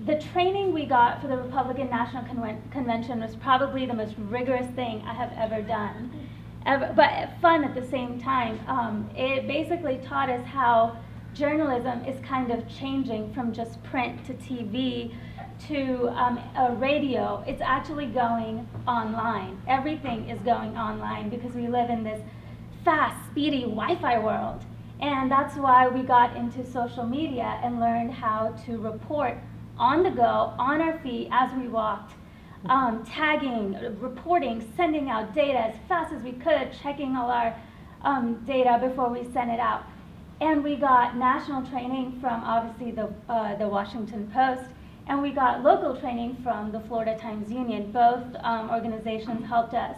the training we got for the Republican National Convention was probably the most rigorous thing I have ever done, but fun at the same time. It basically taught us how journalism is kind of changing from just print to TV to a radio. It's actually going online. Everything is going online because we live in this fast, speedy Wi-Fi world. And that's why we got into social media and learned how to report on the go, on our feet as we walked, tagging, reporting, sending out data as fast as we could, checking all our data before we sent it out. And we got national training from obviously the Washington Post, and we got local training from the Florida Times-Union. Both organizations helped us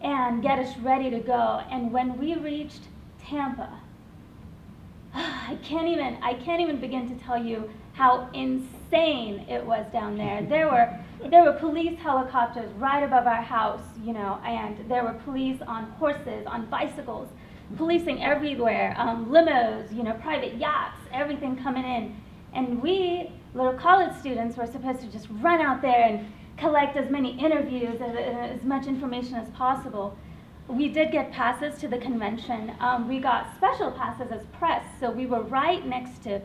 and get us ready to go. And when we reached Tampa, I can't even begin to tell you how insane it was down there. There were police helicopters right above our house, you know, and there were police on horses, on bicycles, policing everywhere, limos, you know, private yachts, everything coming in. And we, little college students, were supposed to just run out there and collect as many interviews, as much information as possible. We did get passes to the convention. We got special passes as press, so we were right next to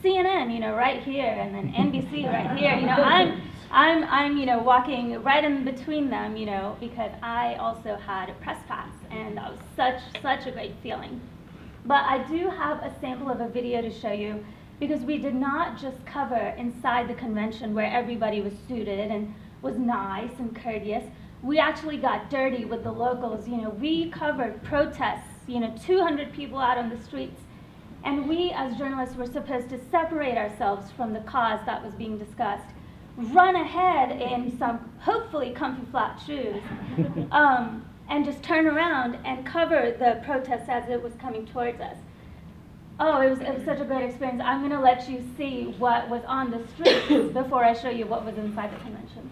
CNN, you know, right here, and then NBC right here. You know, I'm, you know, walking right in between them, you know, because I also had a press pass, and that was such a great feeling. But I do have a sample of a video to show you, because we did not just cover inside the convention where everybody was suited and was nice and courteous. We actually got dirty with the locals. You know, we covered protests, you know, 200 people out on the streets. And we, as journalists, were supposed to separate ourselves from the cause that was being discussed, run ahead in some hopefully comfy flat shoes, and just turn around and cover the protest as it was coming towards us. Oh, it was such a great experience. I'm going to let you see what was on the streets before I show you what was inside the convention.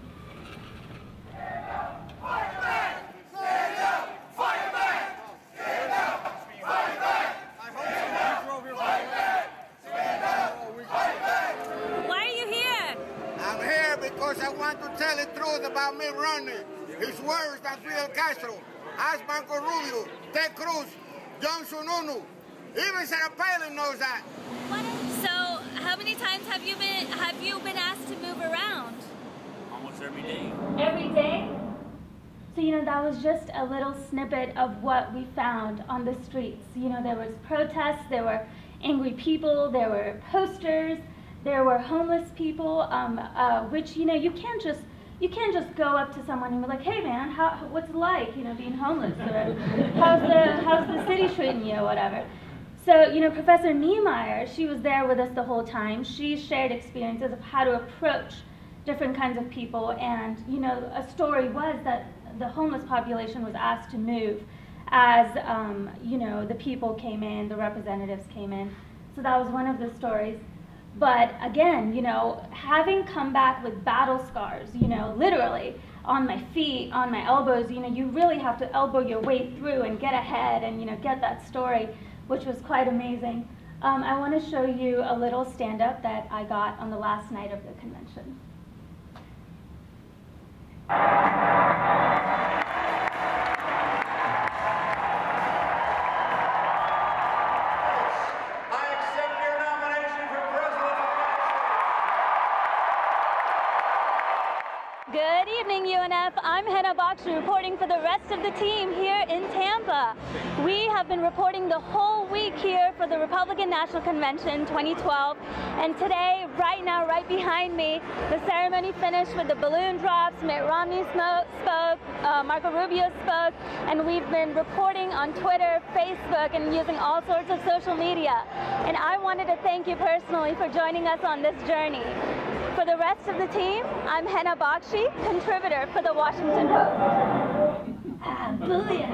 Because I want to tell the truth about me running. It's worse than Fidel Castro, ask Marco Rubio, Ted Cruz, John Sununu. Even Sarah Palin knows that. So, how many times have you been asked to move around? Almost every day. Every day? So, you know, that was just a little snippet of what we found on the streets. You know, there was protests, there were angry people, there were posters, there were homeless people, which, you know, you can't just go up to someone and be like, hey man, what's it like, you know, being homeless, or how's the city treating you, or whatever. So, you know, Professor Niemeyer, she was there with us the whole time. She shared experiences of how to approach different kinds of people, and, you know, a story was that the homeless population was asked to move as, you know, the people came in, the representatives came in. So that was one of the stories. But again, you know, having come back with battle scars, you know, literally on my feet, on my elbows, you know, you really have to elbow your way through and get ahead and, you know, get that story, which was quite amazing. I want to show you a little stand-up that I got on the last night of the convention. Good evening, UNF. I'm Henna Bakshi reporting for the rest of the team here in Tampa. We have been reporting the whole week here for the Republican National Convention 2012, and today, right now, right behind me, the ceremony finished with the balloon drops. Mitt Romney spoke, Marco Rubio spoke, and we've been reporting on Twitter, Facebook, and using all sorts of social media. And I wanted to thank you personally for joining us on this journey. For the rest of the team, I'm Henna Bakshi, contributor for the Washington Post. Ah, booyah!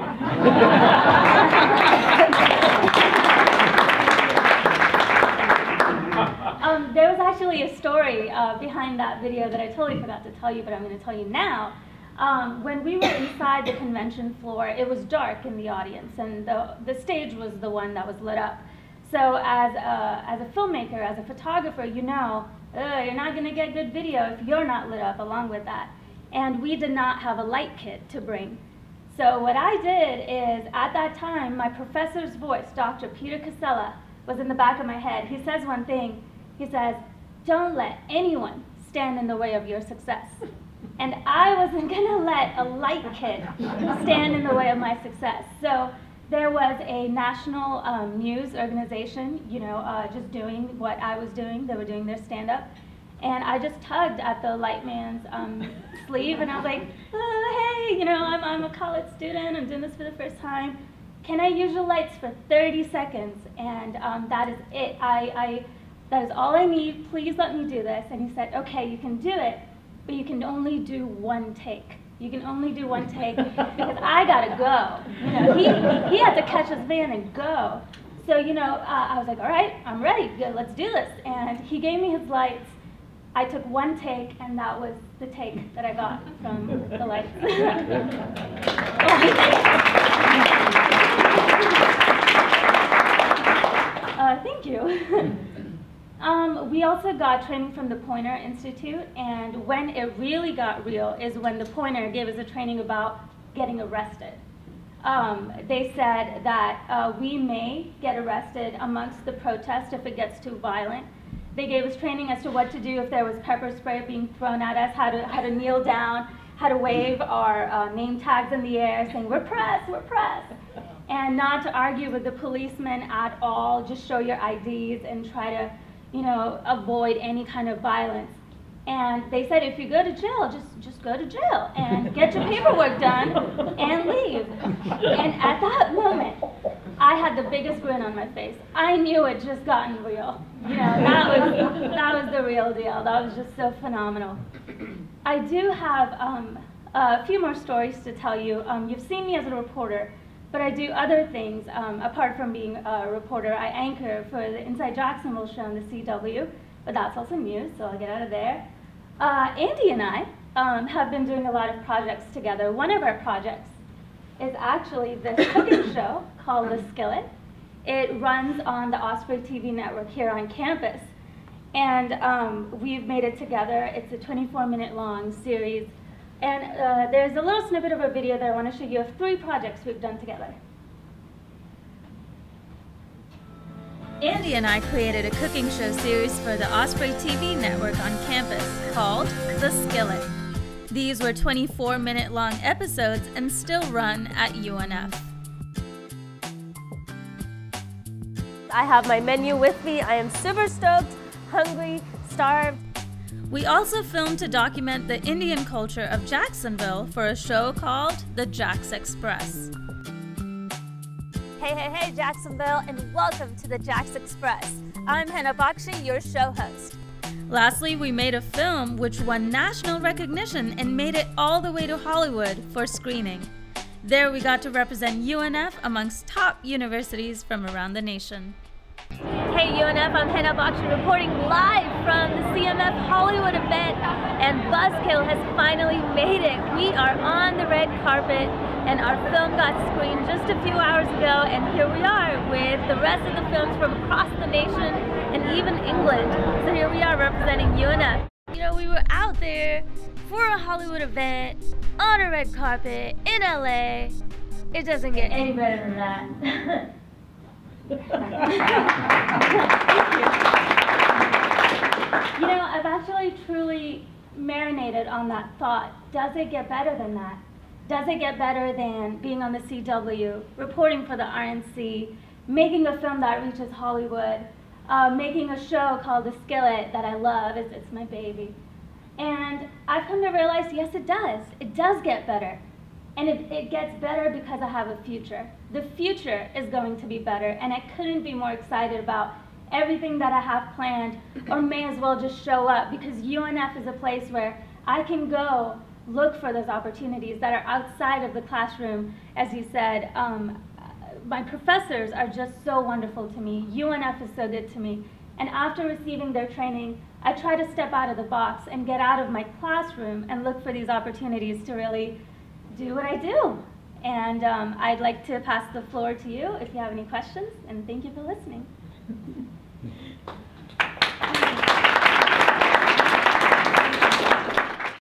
There was actually a story behind that video that I totally forgot to tell you, but I'm going to tell you now. When we were inside the convention floor, it was dark in the audience, and the stage was the one that was lit up. So as a filmmaker, as a photographer, you know, You're not going to get good video if you're not lit up along with that. And we did not have a light kit to bring. So what I did is, at that time, my professor's voice, Dr. Peter Casella, was in the back of my head. He says one thing. He says, "Don't let anyone stand in the way of your success." And I wasn't going to let a light kit stand in the way of my success. So there was a national news organization, just doing what I was doing. They were doing their stand-up. And I just tugged at the light man's sleeve, and I was like, "Oh, hey, I'm a college student. I'm doing this for the first time. Can I use your lights for 30 seconds? And that is it. That is all I need. Please let me do this." And he said, "Okay, you can do it, but you can only do one take. You can only do one take because I gotta go." He had to catch his van and go. So I was like, "All right, I'm ready. Good, let's do this." And he gave me his lights. I took one take, and that was the take that I got from the lights. Thank you. We also got training from the Pointer Institute, and when it really got real is when the Pointer gave us a training about getting arrested. They said that we may get arrested amongst the protest if it gets too violent. They gave us training as to what to do if there was pepper spray being thrown at us, how to kneel down, how to wave our name tags in the air saying, "We're press, we're press," and not to argue with the policemen at all, just show your IDs and try to avoid any kind of violence. And they said, if you go to jail, just go to jail and get your paperwork done and leave. And at that moment, I had the biggest grin on my face. I knew it just gotten real. That was the real deal. That was just so phenomenal. I do have a few more stories to tell you. You've seen me as a reporter, but I do other things apart from being a reporter. I anchor for the Inside Jacksonville show on the CW, but that's also news, so I'll get out of there. Andy and I have been doing a lot of projects together. One of our projects is actually this cooking show called The Skillet. It runs on the Osprey TV network here on campus, and we've made it together. It's a 24-minute long series. And there's a little snippet of a video that I want to show you of 3 projects we've done together. Andy and I created a cooking show series for the Osprey TV network on campus called The Skillet. These were 24-minute long episodes and still run at UNF. I have my menu with me. I am super stoked, hungry, starved. We also filmed to document the Indian culture of Jacksonville for a show called The Jax Express. Hey, Jacksonville, and welcome to The Jax Express. I'm Henna Bakshi, your show host. Lastly, we made a film which won national recognition and made it all the way to Hollywood for screening. There we got to represent UNF amongst top universities from around the nation. Hey UNF, I'm Henna Bakshi reporting live from the CMF Hollywood event, and Buzzkill has finally made it. We are on the red carpet, and our film got screened just a few hours ago, and here we are with the rest of the films from across the nation and even England. So here we are representing UNF. We were out there for a Hollywood event, on a red carpet, in LA. It doesn't get any better than that. I've actually truly marinated on that thought. Does it get better than that? Does it get better than being on the CW, reporting for the RNC, making a film that reaches Hollywood, making a show called The Skillet that I love? It's my baby. And I've come to realize, yes, it does. It does get better. And it gets better because I have a future. The future is going to be better, and I couldn't be more excited about everything that I have planned, or may as well just show up, because UNF is a place where I can go look for those opportunities that are outside of the classroom. As you said, my professors are just so wonderful to me. UNF is so good to me. And after receiving their training, I try to step out of the box and get out of my classroom and look for these opportunities to really do what I do. And I'd like to pass the floor to you if you have any questions, and thank you for listening.